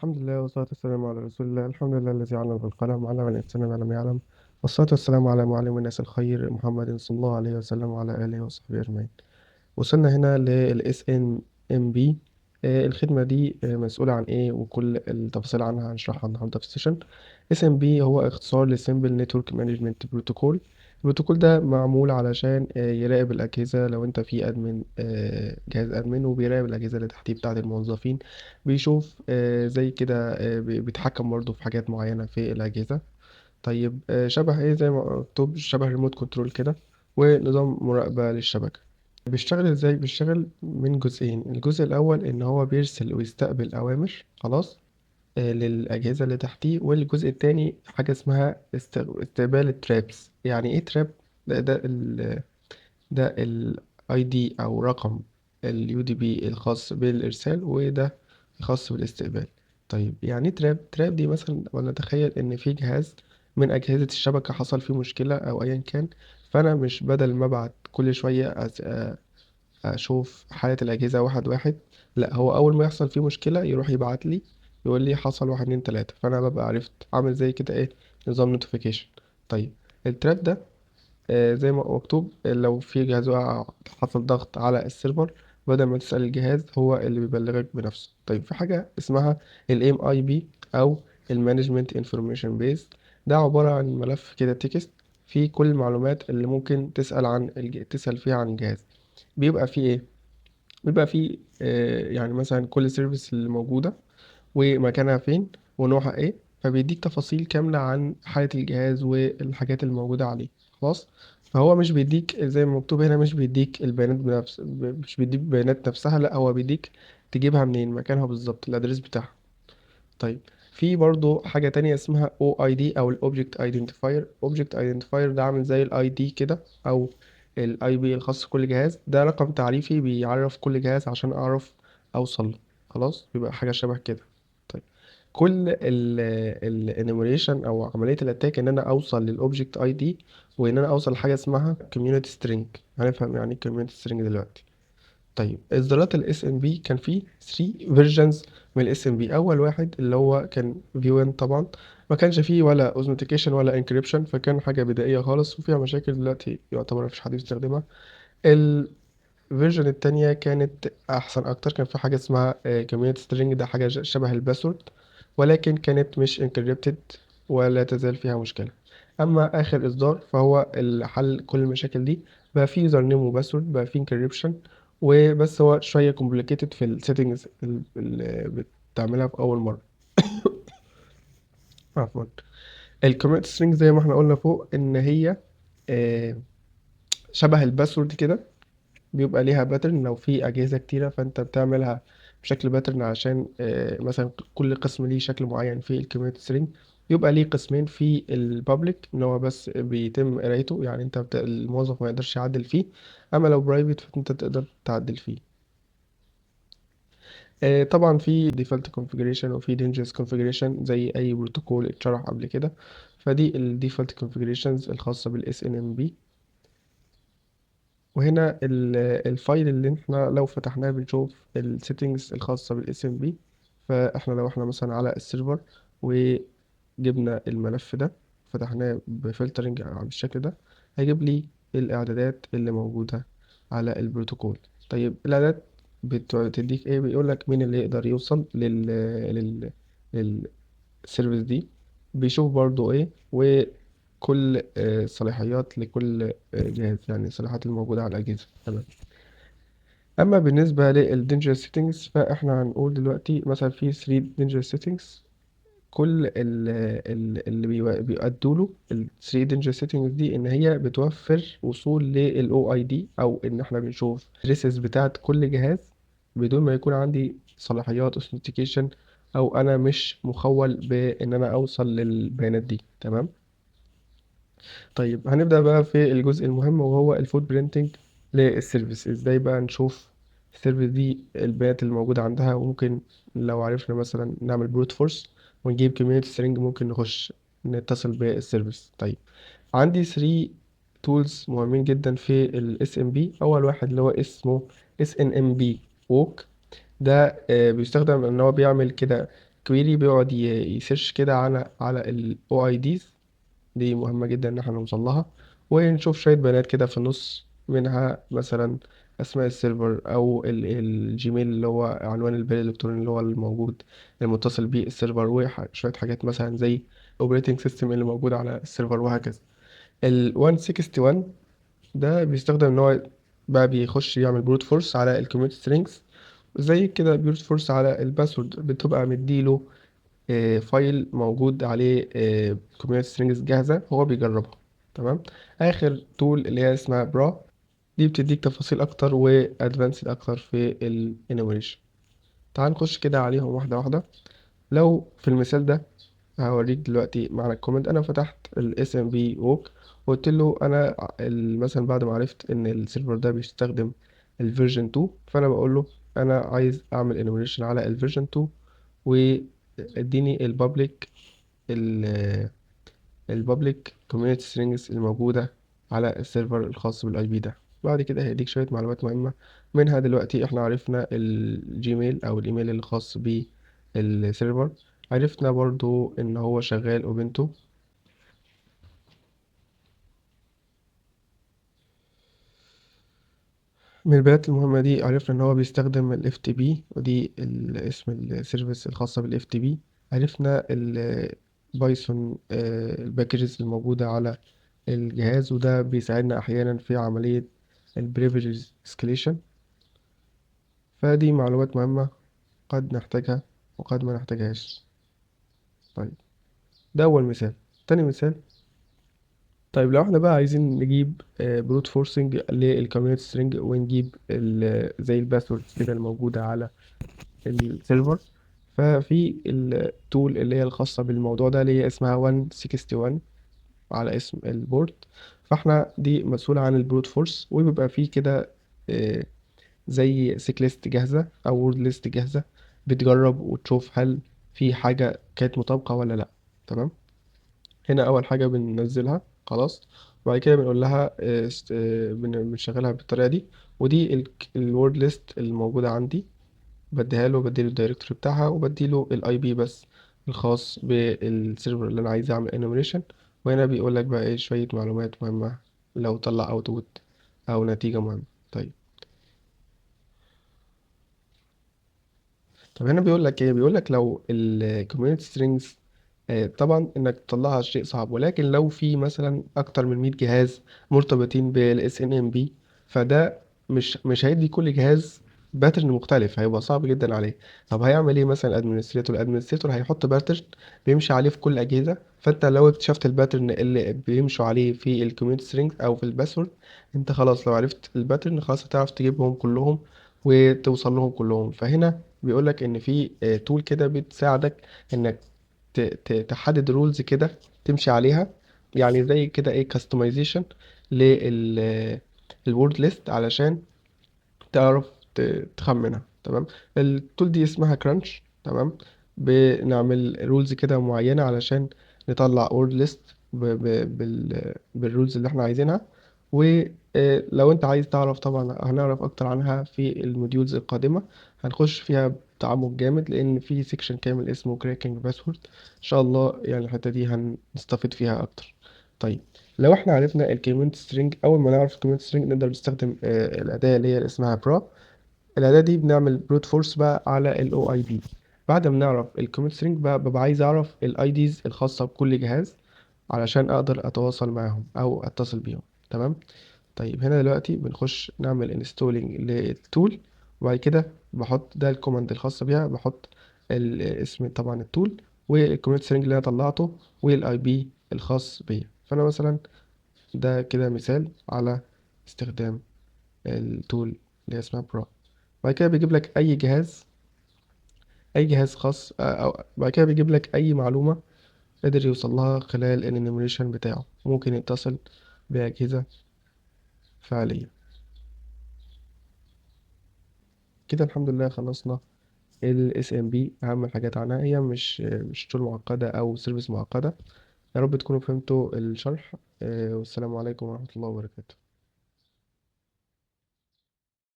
الحمد لله والصلاة والسلام على رسول الله. الحمد لله الذي علم بالقلم علم الإنسان ما لم يعلم، والصلاة والسلام على معلم الناس الخير محمد صلى الله عليه وسلم وعلى آله وصحبه أجمعين. وصلنا هنا لل SNMP. الخدمة دي مسؤولة عن إيه، وكل التفاصيل عنها هنشرحها النهاردة في السيشن. SNP هو اختصار لسيمبل نتورك مانجمنت بروتوكول. البروتوكول ده معمول علشان يراقب الأجهزة. لو أنت في أدمن، جهاز أدمن، وبيراقب الأجهزة اللي تحتيه بتاعة الموظفين. بيشوف زي كده، بيتحكم برضه في حاجات معينة في الأجهزة. طيب، شبه إيه؟ زي ما مكتوب شبه ريموت كنترول كده، ونظام مراقبة للشبكة. بيشتغل ازاي؟ بيشتغل من جزئين. الجزء الاول ان هو بيرسل ويستقبل اوامر، خلاص، للاجهزه اللي تحتيه. والجزء التاني حاجه اسمها استقبال الترابس. يعني ايه تراب؟ ده الاي دي او رقم اليو دي بي الخاص بالارسال، وده خاص بالاستقبال. طيب، يعني ايه تراب؟ تراب دي مثلا، ونتخيل ان في جهاز من اجهزه الشبكه حصل فيه مشكله او ايا كان. فانا مش بدل ما ابعت كل شويه اشوف حالة الأجهزة واحد واحد، لا، هو اول ما يحصل فيه مشكلة يروح يبعت لي، يقول لي حصل واحد اتنين تلاتة، فانا ببقى عرفت عامل زي كده ايه، نظام نوتيفيكيشن. طيب، التراب ده زي ما مكتوب، لو في جهاز وقع، حصل ضغط على السيرفر، بدل ما تسأل الجهاز هو اللي بيبلغك بنفسه. طيب، في حاجة اسمها ال MIB أو المانجمنت انفورميشن بيز. ده عبارة عن ملف كده تكست فيه كل المعلومات اللي ممكن تسأل فيها عن الجهاز. بيبقى فيه ايه؟ بيبقى فيه يعني مثلا كل سيرفيس اللي موجودة، ومكانها فين، ونوعها ايه. فبيديك تفاصيل كاملة عن حالة الجهاز والحاجات اللي موجودة عليه. خلاص. فهو مش بيديك زي ما مكتوب هنا، مش بيديك البيانات مش بيديك البيانات نفسها، لا، هو بيديك تجيبها منين، مكانها بالظبط، الادريس بتاعها. طيب، في برضو حاجة تانية اسمها OID أو ال Object Identifier. Object Identifier ده عامل زي ال ID كده، أو ال IP الخاص بكل جهاز. ده رقم تعريفي بيعرف كل جهاز عشان أعرف أوصل له. خلاص، بيبقى حاجة شبه كده. طيب، كل ال enumeration أو عملية الاتاك إن أنا أوصل لل Object ID، وإن أنا أوصل لحاجة اسمها Community String. هنفهم يعني إيه Community String دلوقتي. طيب، اصدارات الاس ام بي كان فيه 3 فيرجنز من الاس ام بي. اول واحد اللي هو كان في 1 طبعا، ما كانش فيه ولا اوثنتيكيشن ولا انكريبشن، فكان حاجه بدائيه خالص وفيها مشاكل دلوقتي يعتبر مفيش حد بيستخدمها. الفيرجن التانية كانت احسن اكتر. كان في حاجه اسمها كوميونتي سترينج. ده حاجه شبه الباسورد، ولكن كانت مش انكريبتد، ولا تزال فيها مشكله. اما اخر اصدار فهو اللي حل كل المشاكل دي. بقى فيه يوزر نيم وباسورد، بقى فيه انكريبشن، وبس هو شويه كومبليكيتد في السيتنجز اللي بتعملها في اول مره. عفوا. الكوميونتي سترينج زي ما احنا قلنا فوق ان هي آه، شبه الباسورد كده. بيبقى ليها باترن. لو في أجهزة كتيرة فأنت بتعملها بشكل باترن، عشان مثلا كل قسم ليه شكل معين في الكوميونتي سترينج. يبقى ليه قسمين: في البابليك ان هو بس بيتم قرايته، يعني انت الموظف ما يقدرش يعدل فيه. اما لو برايفت فانت تقدر تعدل فيه. طبعا في ديفولت كونفيجريشن وفي دينجرس كونفيجريشن زي اي بروتوكول اتشرح قبل كده. فدي الديفولت كونفيجريشنز الخاصة بالاس ان ام بي. وهنا الفايل اللي احنا لو فتحناه بنشوف السيتنجز الخاصة بالاس ام بي. فاحنا لو احنا مثلا على السيرفر، وجبنا الملف ده، فتحناه بفلترنج بالشكل ده، هيجيب لي الاعدادات اللي موجودة على البروتوكول. طيب، الاعدادات بتديك ايه؟ بيقول لك مين اللي يقدر يوصل للسيرفيس دي. بيشوف برضو ايه، وكل صلاحيات لكل جهاز، يعني الصلاحيات الموجودة على الأجهزة. تمام. أما بالنسبة للدينجر سيتنجز، فإحنا هنقول دلوقتي مثلا في 3 دينجر سيتنجز. كل اللي بيؤدوا له ال 3 دينجر سيتنجز دي إن هي بتوفر وصول لل OID، أو إن إحنا بنشوف الريسز بتاعت كل جهاز بدون ما يكون عندي صلاحيات authentication، أو أنا مش مخول بإن أنا أوصل للبيانات دي. تمام. طيب، هنبدأ بقى في الجزء المهم، وهو الفوت برينتنج للسيرفيس. ازاي بقى نشوف السيرفيس دي البيانات اللي موجودة عندها، وممكن لو عرفنا مثلا نعمل بروت فورس ونجيب كمية سترينج، ممكن نخش نتصل بالسيرفيس. طيب، عندي 3 تولز مهمين جدا في ال SMB. أول واحد اللي هو اسمه SNMP walk. ده بيستخدم ان هو بيعمل كده كويري بيقعد يسيرش كده على ال OIDs. دي مهمة جدا إن احنا نوصل لها، ونشوف شوية بيانات كده في النص، منها مثلا أسماء السيرفر أو الجيميل اللي هو عنوان البريد الإلكتروني اللي هو الموجود المتصل بيه السيرفر، وشوية حاجات مثلا زي operating system اللي موجود على السيرفر، وهكذا. ال 161 ده بيستخدم إن هو بقى بيخش يعمل بروت فورس على الكوميت سترينجز، زي كده بروت فورس على الباسورد. بتبقى مديله فايل موجود عليه كوميونتي سترينجز جاهزة، هو بيجربها. تمام. آخر تول اللي هي اسمها برا، دي بتديك تفاصيل أكتر وأدفانسد أكتر في الانوميريشن. تعال نخش كده عليهم واحدة واحدة. لو في المثال ده هوريك دلوقتي معنى الكومنت. أنا فتحت ال SMB walk وقلت له أنا مثلا بعد ما عرفت إن السيرفر ده بيستخدم الفيرجن 2، فأنا بقول له أنا عايز أعمل انوميريشن على الفيرجن 2، واديني البابليك كوميونتي سترينجز الموجودة على السيرفر الخاص بالاي بي ده. بعد كده هيديك شوية معلومات مهمة، منها دلوقتي احنا عرفنا الجيميل او الايميل الخاص بالسيرفر، عرفنا برضو ان هو شغال اوبنتو. من البيانات المهمة دي عرفنا ان هو بيستخدم ال FTP، ودي اسم السيرفيس الخاصة بال FTP. عرفنا البايثون الباكجز الموجودة على الجهاز، وده بيساعدنا احيانا في عملية البريفيليج اسكليشن. فدي معلومات مهمة قد نحتاجها وقد ما نحتاجهاش. طيب، ده اول مثال. تاني مثال، طيب لو احنا بقى عايزين نجيب بروت فورسنج للكوميونتي سترينج، ونجيب زي الباسورد كده الموجودة على السيرفر، ففي التول اللي هي الخاصة بالموضوع ده اللي هي اسمها 161 على اسم البورد. فاحنا دي مسؤولة عن البروت فورس، وبيبقى فيه كده آه، زي سيك ليست جاهزة أو وورد ليست جاهزة، بتجرب وتشوف هل في حاجة كانت مطابقة ولا لأ. تمام. هنا أول حاجة بننزلها خلاص، وبعد كده بنقول لها بنشغلها بالطريقة دي. ودي الوورد ليست الموجودة عندي، بديها له، بديله الدايركتوري بتاعها، وبديله الاي بي بس الخاص بالسيرفر اللي انا عايز اعمل انوميريشن. وهنا بيقول لك بقى ايه شويه معلومات مهمه لو طلع اوتبوت او نتيجه مهمه. طيب، طب هنا بيقول لك ايه، بيقول لك لو الكوميونتي سترينجز طبعا انك تطلعها شيء صعب، ولكن لو في مثلا اكتر من 100 جهاز مرتبطين بالاس ان ام بي، فده مش هيدي كل جهاز باترن مختلف، هيبقى صعب جدا عليه. طب هيعمل ايه مثلا الادمنستريتور هيحط باترن بيمشي عليه في كل الاجهزه. فانت لو اكتشفت الباترن اللي بيمشوا عليه في الكوميونتي سترينج او في الباسورد، انت خلاص لو عرفت الباترن خلاص هتعرف تجيبهم كلهم وتوصل لهم كلهم. فهنا بيقولك ان في تول كده بتساعدك انك تحدد رولز كده تمشي عليها، يعني زي كده ايه كاستمايزيشن للورد ليست علشان تعرف تخمنها. تمام. التول دي اسمها كرانش. تمام. بنعمل رولز كده معينة علشان نطلع وورد ليست بالرولز اللي احنا عايزينها. ولو انت عايز تعرف طبعا هنعرف اكتر عنها في الموديولز القادمة، هنخش فيها بتعمق جامد، لان في سيكشن كامل اسمه كراكنج باسورد ان شاء الله. يعني الحتة دي هنستفيد فيها اكتر. طيب، لو احنا عرفنا الكومنت سترينج، اول ما نعرف الكومنت سترينج نقدر نستخدم الاداة اللي هي اسمها برا. الأداة دي بنعمل بروت فورس بقى على ال OID. بعد ما نعرف الكومنت سترينج بقى ببقى عايز أعرف ال IDs الخاصة بكل جهاز علشان أقدر أتواصل معاهم أو أتصل بيهم. تمام. طيب، هنا دلوقتي بنخش نعمل انستولينج للتول، وبعد كده بحط ده الكوماند الخاص بيها، بحط الاسم طبعا التول، والكومنت سترينج اللي أنا طلعته، والاي بي الخاص بيا. فأنا مثلا ده كده مثال على استخدام التول اللي هي اسمها برا. بعد كده بيجيب لك اي جهاز خاص او بعد كده بيجيب لك اي معلومة قدر يوصل لها خلال الانيميشن بتاعه، ممكن يتصل بأجهزة فعلية. كده الحمد لله خلصنا ال SMB. اهم الحاجات عنها هي مش طول معقدة او سيرفيس معقدة. يا رب تكونوا فهمتوا الشرح. والسلام عليكم ورحمة الله وبركاته.